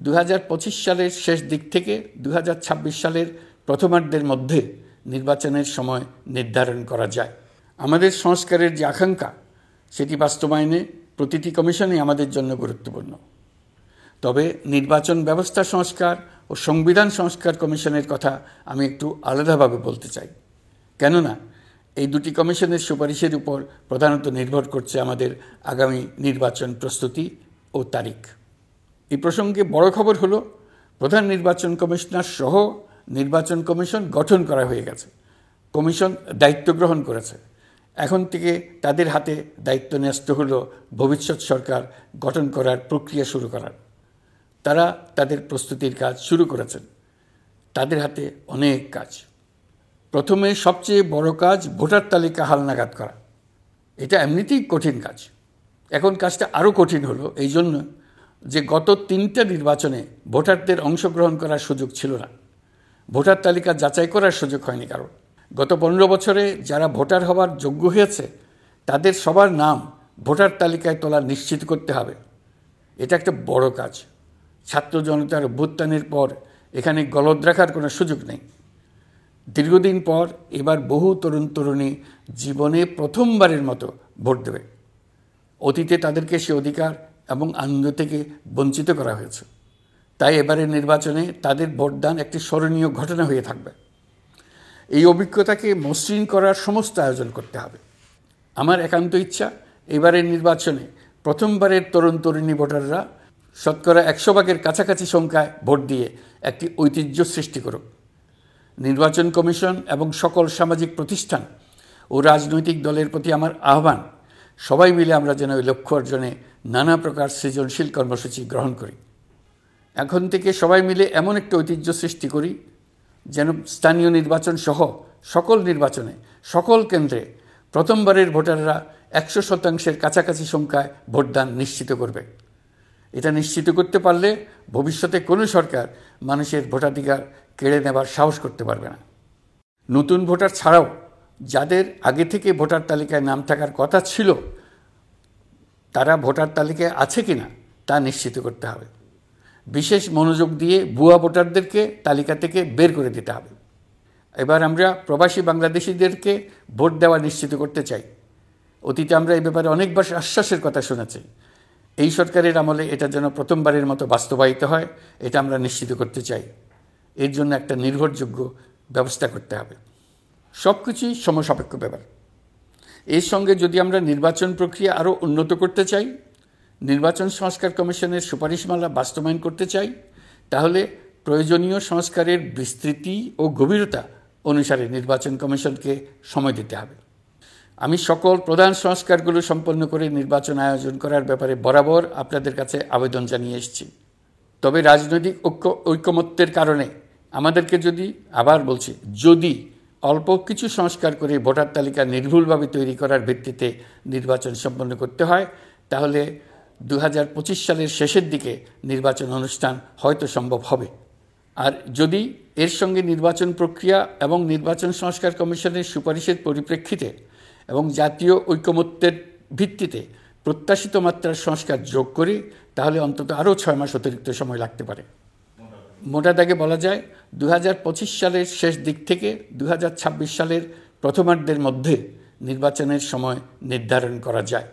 2025 সালের শেষ দিক থেকে 2026 সালের প্রথমার্ধের মধ্যে নির্বাচনের সময় নির্ধারণ করা যায়। আমাদের সংস্কারের যে আকাঙ্ক্ষা সেটি বাস্তবায়নে প্রতিটি কমিশনই আমাদের জন্য গুরুত্বপূর্ণ। তবে নির্বাচন ব্যবস্থা সংস্কার ও সংবিধান সংস্কার কমিশনের কথা আমি একটু আলাদাভাবে বলতে চাই, কেননা এই দুটি কমিশনের সুপারিশের উপর প্রধানত নির্ভর করছে আমাদের আগামী নির্বাচন প্রস্তুতি ও তারিখ। এই প্রসঙ্গে বড় খবর হলো প্রধান নির্বাচন কমিশনার সহ নির্বাচন কমিশন গঠন করা হয়ে গেছে। কমিশন দায়িত্ব গ্রহণ করেছে। এখন থেকে তাদের হাতে দায়িত্ব ন্যস্ত হলো ভবিষ্যৎ সরকার গঠন করার প্রক্রিয়া শুরু করার। তারা তাদের প্রস্তুতির কাজ শুরু করেছেন। তাদের হাতে অনেক কাজ। প্রথমে সবচেয়ে বড় কাজ ভোটার তালিকা হালনাগাদ করা। এটা এমনিতেই কঠিন কাজ। এখন কাজটা আরও কঠিন হলো এই জন্য যে গত 3টা নির্বাচনে ভোটারদের অংশগ্রহণ করার সুযোগ ছিল না। ভোটার তালিকা যাচাই করার সুযোগ হয়নি কারণ। গত 15 বছরে যারা ভোটার হওয়ার যোগ্য হয়েছে তাদের সবার নাম ভোটার তালিকায় তোলা নিশ্চিত করতে হবে। এটা একটা বড় কাজ। ছাত্র জনতার অভ্যুত্থানের পর এখানে গলদ রাখার কোনো সুযোগ নেই। দীর্ঘদিন পর এবার বহু তরুণ তরুণী জীবনে প্রথমবারের মতো ভোট দেবে। অতীতে তাদেরকে সে অধিকার এবং আনন্দ থেকে বঞ্চিত করা হয়েছে। তাই এবারের নির্বাচনে তাদের ভোটদান একটি স্মরণীয় ঘটনা হয়ে থাকবে। এই অভিজ্ঞতাকে মসৃণ করার সমস্ত আয়োজন করতে হবে। আমার একান্ত ইচ্ছা এবারের নির্বাচনে প্রথমবারের তরুণ তরুণী ভোটাররা শতকরা 100 কাছাকাছি সংখ্যায় ভোট দিয়ে একটি ঐতিহ্য সৃষ্টি করুক। নির্বাচন কমিশন এবং সকল সামাজিক প্রতিষ্ঠান ও রাজনৈতিক দলের প্রতি আমার আহ্বান, সবাই মিলে আমরা যেন ওই লক্ষ্য অর্জনে নানা প্রকার সৃজনশীল কর্মসূচি গ্রহণ করি। এখন থেকে সবাই মিলে এমন একটা ঐতিহ্য সৃষ্টি করি যেন স্থানীয় নির্বাচন সহ সকল নির্বাচনে সকল কেন্দ্রে প্রথমবারের ভোটাররা 100% কাছাকাছি সংখ্যায় ভোটদান নিশ্চিত করবে। এটা নিশ্চিত করতে পারলে ভবিষ্যতে কোনো সরকার মানুষের ভোটাধিকার কেড়ে নেবার সাহস করতে পারবে না। নতুন ভোটার ছাড়াও যাদের আগে থেকে ভোটার তালিকায় নাম থাকার কথা ছিল তারা ভোটার তালিকায় আছে কিনা তা নিশ্চিত করতে হবে। বিশেষ মনোযোগ দিয়ে ভুয়া ভোটারদেরকে তালিকা থেকে বের করে দিতে হবে। এবার আমরা প্রবাসী বাংলাদেশিদেরকে ভোট দেওয়া নিশ্চিত করতে চাই। অতীতে আমরা এই ব্যাপারে অনেকবার আশ্বাসের কথা শুনেছি। এই সরকারের আমলে এটা যেন প্রথমবারের মতো বাস্তবায়িত হয়, এটা আমরা নিশ্চিত করতে চাই। এর জন্য একটা নির্ভরযোগ্য ব্যবস্থা করতে হবে। সব কিছুই সমসাপেক্ষ ব্যাপার। এর সঙ্গে যদি আমরা নির্বাচন প্রক্রিয়া আরও উন্নত করতে চাই, নির্বাচন সংস্কার কমিশনের সুপারিশমালা বাস্তবায়ন করতে চাই, তাহলে প্রয়োজনীয় সংস্কারের বিস্তৃতি ও গভীরতা অনুসারে নির্বাচন কমিশনকে সময় দিতে হবে। আমি সকল প্রধান সংস্কারগুলো সম্পন্ন করে নির্বাচন আয়োজন করার ব্যাপারে বরাবর আপনাদের কাছে আবেদন জানিয়ে এসেছি। তবে রাজনৈতিক ঐকমত্যের কারণে আমাদেরকে যদি অল্প কিছু সংস্কার করে ভোটার তালিকা নির্ভুলভাবে তৈরি করার ভিত্তিতে নির্বাচন সম্পন্ন করতে হয়, তাহলে 2025 সালের শেষের দিকে নির্বাচন অনুষ্ঠান হয়তো সম্ভব হবে। আর যদি এর সঙ্গে নির্বাচন প্রক্রিয়া এবং নির্বাচন সংস্কার কমিশনের সুপারিশের পরিপ্রেক্ষিতে এবং জাতীয় ঐকমত্যের ভিত্তিতে প্রত্যাশিত মাত্রার সংস্কার যোগ করি, তাহলে অন্তত আরও 6 মাস অতিরিক্ত সময় লাগতে পারে। মোটা দাগে বলা যায় 2025 সালের শেষ দিক থেকে 2026 সালের প্রথমার্ধের মধ্যে নির্বাচনের সময় নির্ধারণ করা যায়।